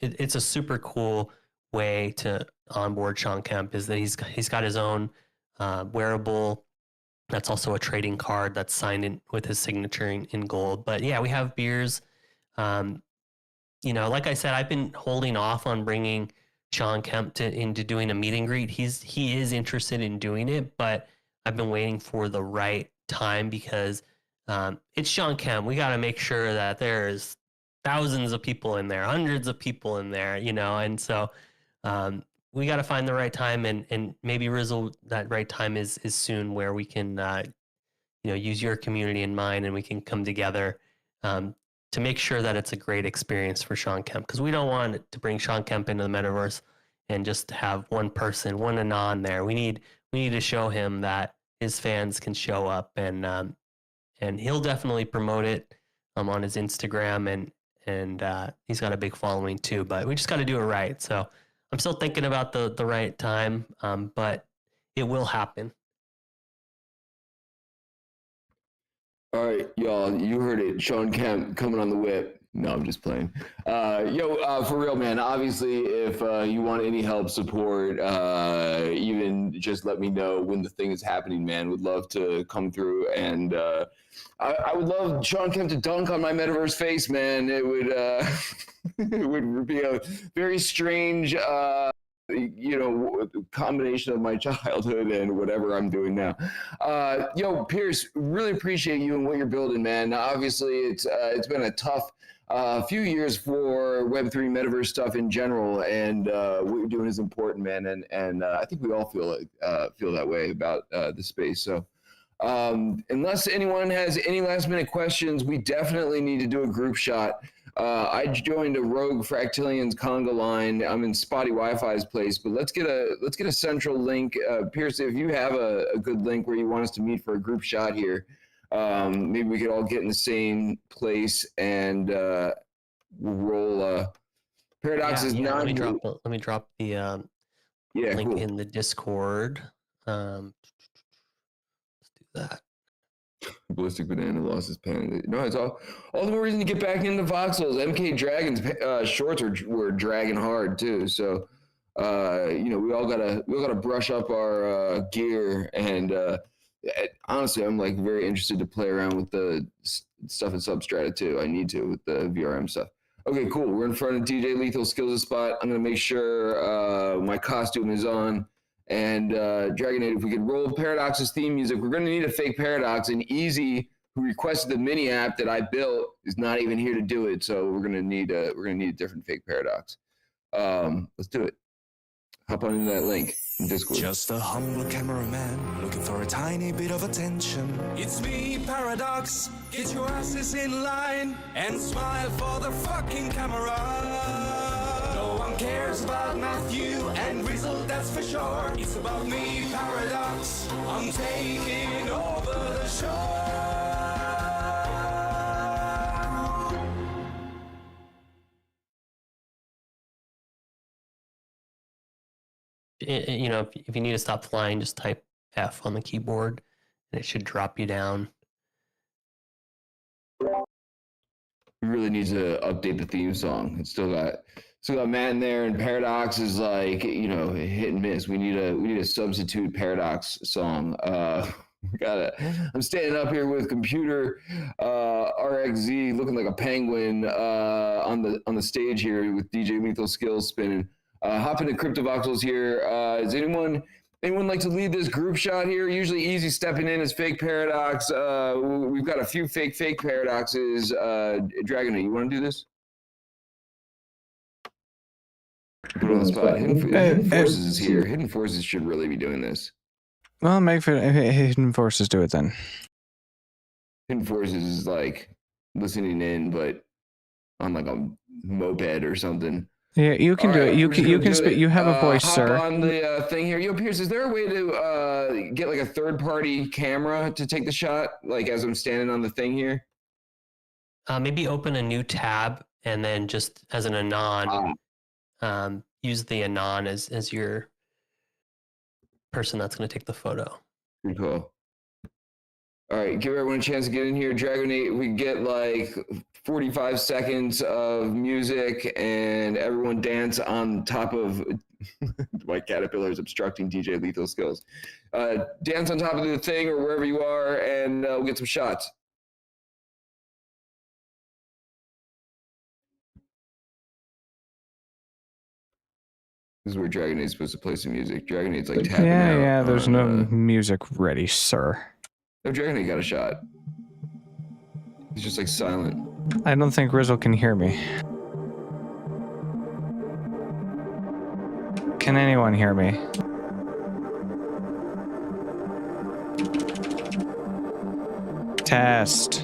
it's a super cool way to onboard Sean Kemp. Is that he's got his own wearable that's also a trading card that's signed in with his signature in gold. But yeah, we have beers. Like I said, I've been holding off on bringing Sean Kemp into doing a meet and greet. He is interested in doing it, but I've been waiting for the right time because it's Sean Kemp. We got to make sure that there's thousands of people in there, hundreds of people in there, and so we got to find the right time, and maybe Rizzle, that right time is soon, where we can use your community in mind, and we can come together to make sure that it's a great experience for Sean Kemp, because we don't want to bring Sean Kemp into the metaverse and just have one anon there. We need to show him that his fans can show up, and he'll definitely promote it on his Instagram, and he's got a big following too, but we just got to do it right. So I'm still thinking about the right time, but it will happen. All right, y'all, you heard it. Sean Kemp coming on the whip. No, I'm just playing. For real, man. Obviously, if you want any help, support, even just let me know when the thing is happening, man. Would love to come through, and I would love Sean Kemp to dunk on my metaverse face, man. It would it would be a very strange combination of my childhood and whatever I'm doing now. Pierce, really appreciate you and what you're building, man. Obviously, it's been a tough few years for Web3 metaverse stuff in general, and what you're doing is important, man. And I think we all feel that way about the space. So unless anyone has any last minute questions, we definitely need to do a group shot. I joined a rogue Fractalian's Conga line. I'm in spotty Wi-Fi's place, but let's get a central link. Pierce, if you have a good link where you want us to meet for a group shot here, maybe we could all get in the same place and we'll roll. Paradox is not. Let me drop the link in the Discord. Let's do that. Ballistic Banana lost his pen. No, it's all the more reason to get back into Voxels. MK Dragon's shorts were dragging hard too. So we all gotta brush up our gear, and honestly, I'm like very interested to play around with the stuff in Substrata too. I need to with the VRM stuff. Okay, cool. We're in front of DJ Lethal Skills Spot. I'm gonna make sure my costume is on. And Dragonade, if we could roll Paradox's theme music, we're going to need a fake Paradox. And Easy, who requested the mini app that I built, is not even here to do it. So we're going to need a different fake Paradox. Let's do it. hop on into that link in Discord. Just a humble cameraman looking for a tiny bit of attention. It's me, Paradox. Get your asses in line and smile for the fucking camera. No one cares about Matthew and Rizzle, that's for sure. It's about me, Paradox. I'm taking over the show. You know, if you need to stop flying, just type F on the keyboard and it should drop you down. We really need to update the theme song. It's still got Matt in there, and Paradox is like, you know, hit and miss. We need a substitute Paradox song. I'm standing up here with computer RXZ looking like a penguin on the stage here with DJ Lethal Skills spinning. Hop into Cryptovoxels here. Does anyone like to lead this group shot here? Usually Easy stepping in as fake Paradox. We've got a few fake Paradoxes. Dragon, you want to do this? Put on the spot. Hidden Forces is here. Hidden Forces should really be doing this. Well, make Hidden Forces do it then. Hidden Forces is like listening in, but on like a moped or something. Yeah, you can do it. You can speak. You have a voice, sir. On the thing here, Yo, Pierce, is there a way to get like a third-party camera to take the shot, like as I'm standing on the thing here? Maybe open a new tab and then just as an anon, use the anon as your person that's going to take the photo. Pretty cool. All right, give everyone a chance to get in here. Dragonate, we get like 45 seconds of music and everyone dance on top of White Caterpillars obstructing DJ Lethal Skills. Dance on top of the thing or wherever you are, and we'll get some shots. This is where Dragonade's supposed to play some music. Dragonade's like tapping out. Yeah, there's no music ready, sir. No, Dragonade got a shot. He's just like silent. I don't think Rizzle can hear me. Can anyone hear me? Test.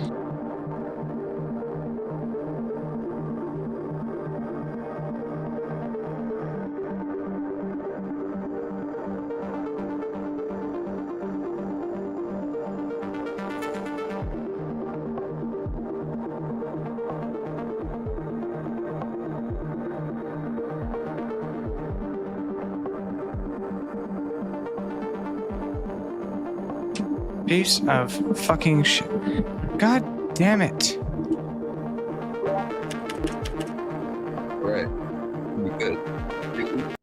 Piece of fucking shit. God damn it. All right. We good.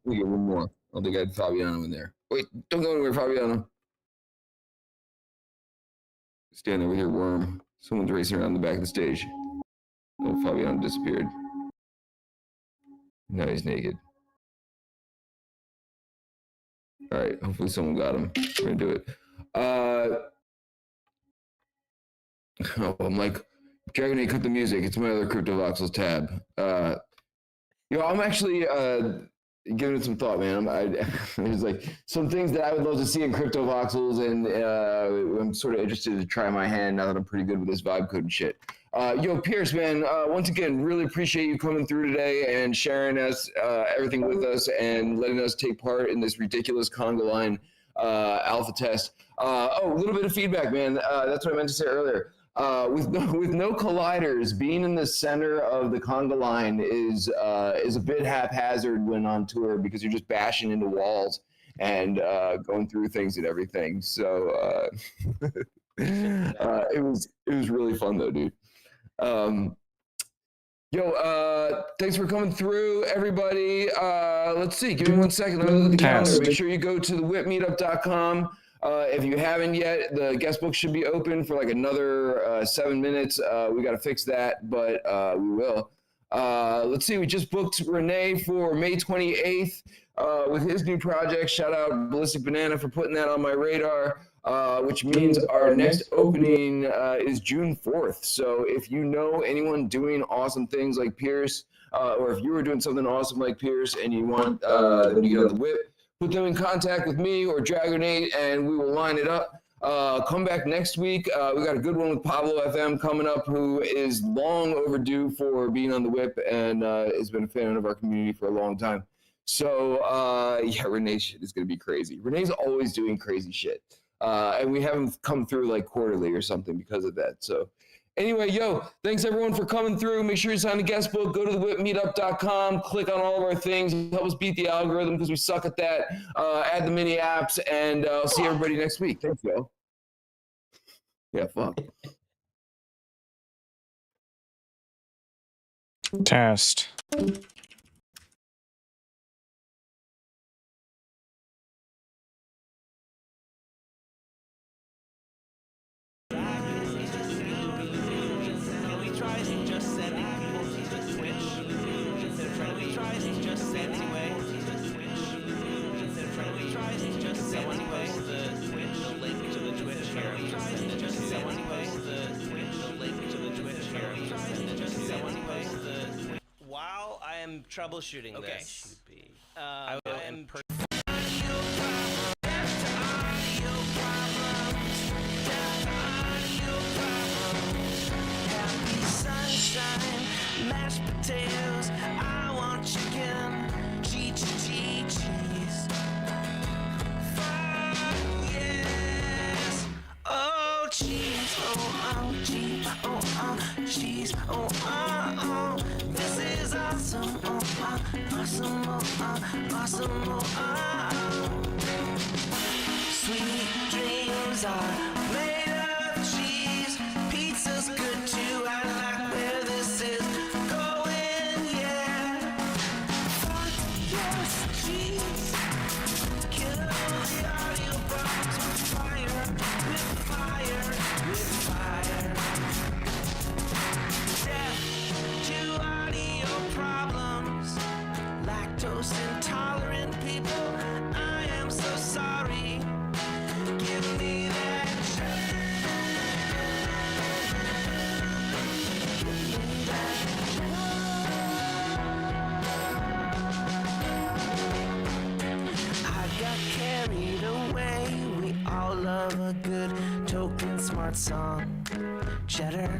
We get one more. I don't think I had Fabiano in there. Wait, don't go anywhere, Fabiano. Stand over here, worm. Someone's racing around the back of the stage. Oh, Fabiano disappeared. Now he's naked. All right, hopefully someone got him. We're gonna do it. Oh, I'm like, Dragonade, cut the music. It's my other Cryptovoxels tab. I'm actually giving it some thought, man. There's like some things that I would love to see in Cryptovoxels, and I'm sort of interested to try my hand now that I'm pretty good with this vibe code and shit. Yo, Pierce, man, once again, really appreciate you coming through today and sharing everything with us and letting us take part in this ridiculous Conga line alpha test. A little bit of feedback, man. That's what I meant to say earlier. With no colliders, being in the center of the Conga line is a bit haphazard when on tour because you're just bashing into walls and going through things and everything. So it was really fun though, dude. Thanks for coming through, everybody. Let's see. Give me 1 second. Let me look at the calendar. Make sure you go to the WIPmeetup.com. If you haven't yet, the guest book should be open for like another 7 minutes. We got to fix that, but we will. Let's see. We just booked Renee for May 28th with his new project. Shout out Ballistic Banana for putting that on my radar, which means our next opening is June 4th. So if you know anyone doing awesome things like Pierce, or if you were doing something awesome like Pierce and you want them to get on the WIP, put them in contact with me or Dragonate, and we will line it up. Come back next week. We got a good one with Pablo FM coming up, who is long overdue for being on the WIP and has been a fan of our community for a long time. So yeah, Renee's shit is going to be crazy. Renee's always doing crazy shit. And we have him come through like quarterly or something because of that. So anyway, thanks everyone for coming through. Make sure you sign the guest book. Go to the WIPmeetup.com. Click on all of our things. Help us beat the algorithm because we suck at that. Add the mini apps, and I'll see everybody next week. Thanks, yo. Yeah, fuck. Test. While I am troubleshooting this, I am sunshine, mashed potatoes. I want chicken, cheese. Fuck yes. Oh cheese, cheese, cheese, this is awesome, awesome, awesome, Sweet dreams are made of cheese. Pizza's good too. I like where this is going, yeah. Fuck yes, cheese. Kill all the audio bombs with fire, with fire, with fire. Death to audio problems. Lactose intolerant people, I am so sorry. Give me that check. Give me that check. I got carried away. We all love a good token smart song. Cheddar,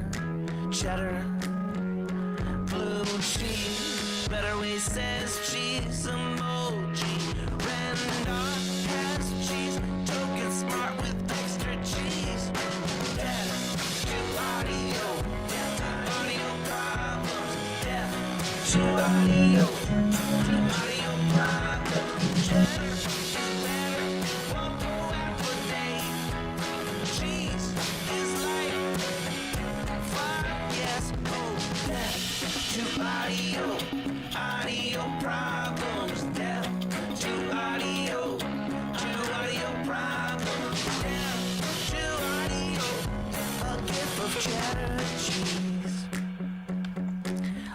blue cheese. Better way says cheese emoji. Randolph has cheese. Token smart with extra cheese. Death to audio problems. Death to audio problems. Cheddar is better. One more apple a day. Cheese is life. Fuck yes. Oh, death to audio problems. Death to audio problems. Death to audio. A gift of cheddar cheese.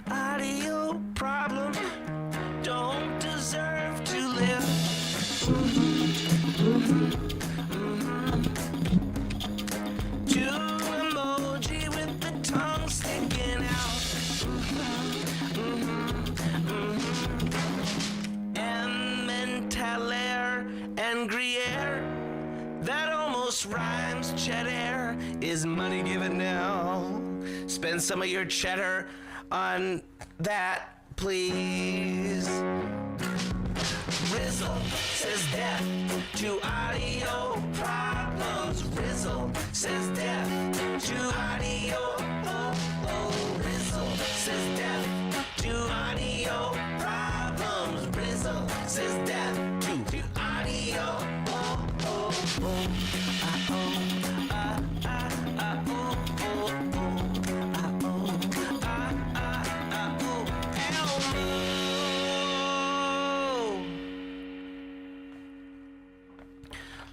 Audio problem don't deserve to live. To emoji with the tongue sticking out. Emmentaler and Gruyere. That almost rhymes. Cheddar is money given now. Spend some of your cheddar on that, please. Rizzle says death to audio problems. Rizzle says death to audio. Rizzle says death to audio problems. Rizzle says death to audio.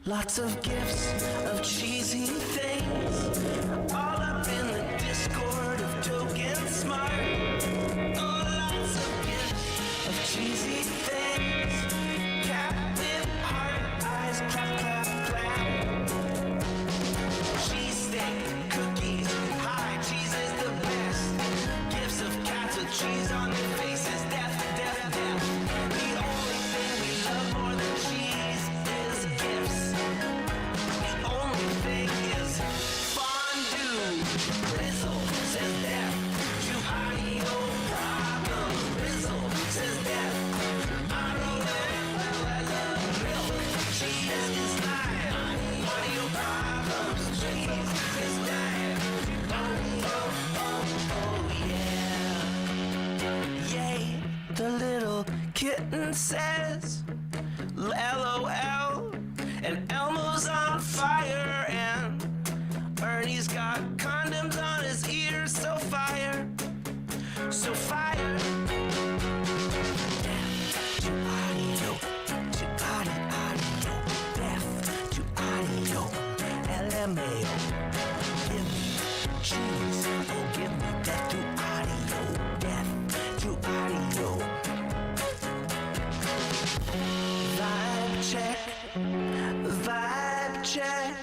Lots of gifts of cheesy things, all up in the Discord of Token Smart. Oh, lots of gifts of cheesy things. Cat with heart eyes, clap, clap, clap. Cheesesteak, cookies, hi, cheese is the best. Gifts of cats with cheese on their faces, death, death, death. The only thing we love more than cheese The little kitten says, LOL. And Elmo's on fire. And Ernie's got condoms on his ears. So fire. So fire. Death to audio. To audio. Death to audio. LMAO. Give me cheese. Oh, give me death to audio. Death to audio. Vibe check. Vibe check.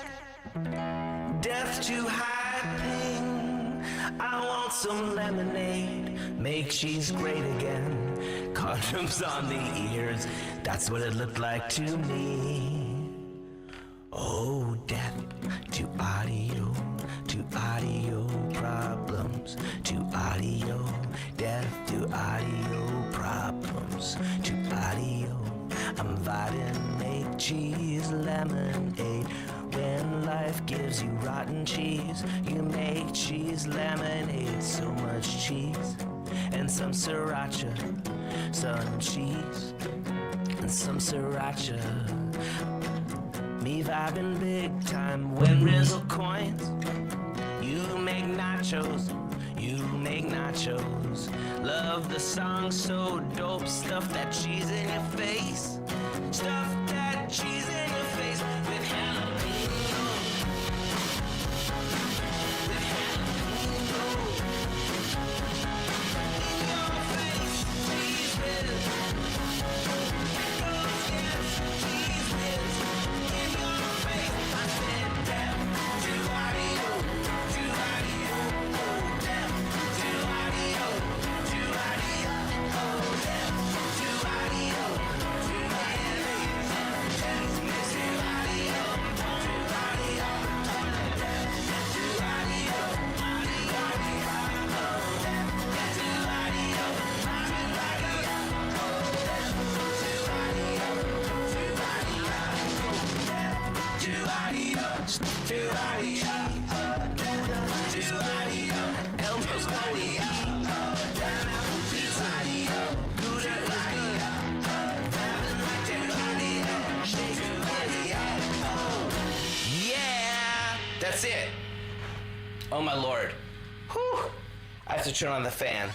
Death to high ping. I want some lemonade. Make cheese great again. Condoms on the ears. That's what it looked like to me. Oh, death to audio problems, to audio, death to audio problems, to audio. I'm vibing, make cheese lemonade. When life gives you rotten cheese, you make cheese lemonade. So much cheese and some sriracha, some cheese and some sriracha. Me vibing big time when Rizzle coins. You make nachos, you make nachos. Love the song so dope. Stuff that cheese in your face. Stuff that cheese in your face with jalapeno. With jalapeno. In your face, cheese whiz. Oh yes, cheese whiz. In your face, I said death to audio. To audio. Oh, death to audio. To audio. Oh, death to audio. To audio. Death to audio. To audio. Death to audio. Yeah, that's it. Oh my lord. Whew. I have to turn on the fan.